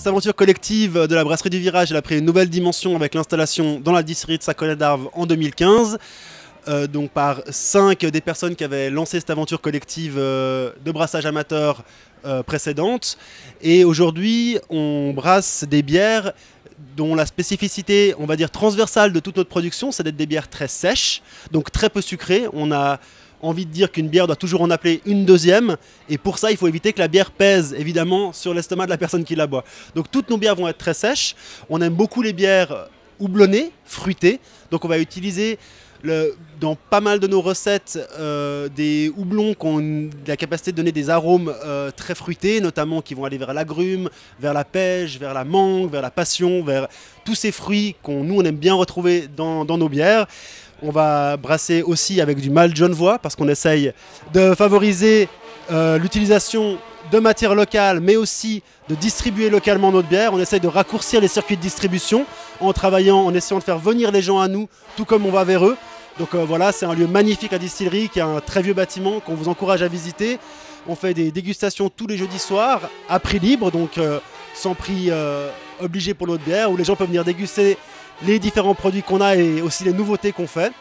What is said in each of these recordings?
aventure collective de la brasserie du Virage, elle a pris une nouvelle dimension avec l'installation dans la distillerie de Saconnet-d'Arves en 2015. Donc par 5 des personnes qui avaient lancé cette aventure collective de brassage amateur précédente. Et aujourd'hui, on brasse des bières dont la spécificité, on va dire, transversale de toute notre production, c'est d'être des bières très sèches, donc très peu sucrées. On a envie de dire qu'une bière doit toujours en appeler une deuxième, et pour ça, il faut éviter que la bière pèse, évidemment, sur l'estomac de la personne qui la boit. Donc toutes nos bières vont être très sèches. On aime beaucoup les bières houblonnées, fruitées, donc on va utiliser dans pas mal de nos recettes des houblons qui ont la capacité de donner des arômes très fruités, notamment qui vont aller vers l'agrume, vers la pêche, vers la mangue, vers la passion, vers tous ces fruits qu'on aime bien retrouver dans nos bières. On va brasser aussi avec du malt genevois parce qu'on essaye de favoriser l'utilisation de matières locales, mais aussi de distribuer localement notre bière. On essaye de raccourcir les circuits de distribution en travaillant, en essayant de faire venir les gens à nous, tout comme on va vers eux. Donc voilà, c'est un lieu magnifique, la distillerie, qui est un très vieux bâtiment qu'on vous encourage à visiter. On fait des dégustations tous les jeudis soirs, à prix libre, donc sans prix obligé pour notre bière, où les gens peuvent venir déguster les différents produits qu'on a et aussi les nouveautés qu'on fait.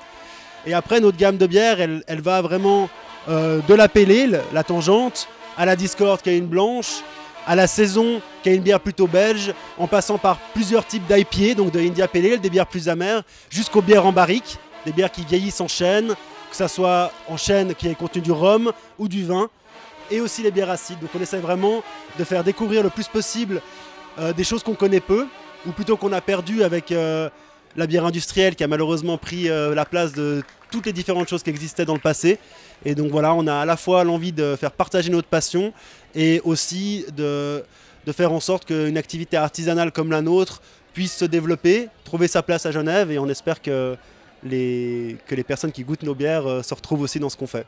Et après, notre gamme de bières, elle va vraiment de la pale ale, la tangente, à la Discord qui est une blanche, à la saison qui est une bière plutôt belge, en passant par plusieurs types d'IPA, donc de India Pale Ale, des bières plus amères, jusqu'aux bières en barrique, des bières qui vieillissent en chêne, que ce soit en chêne qui contient du rhum ou du vin, et aussi les bières acides. Donc on essaie vraiment de faire découvrir le plus possible des choses qu'on connaît peu, ou plutôt qu'on a perdu avec la bière industrielle qui a malheureusement pris la place de toutes les différentes choses qui existaient dans le passé. Et donc voilà, on a à la fois l'envie de faire partager notre passion et aussi de faire en sorte qu'une activité artisanale comme la nôtre puisse se développer, trouver sa place à Genève, et on espère que les personnes qui goûtent nos bières se retrouvent aussi dans ce qu'on fait.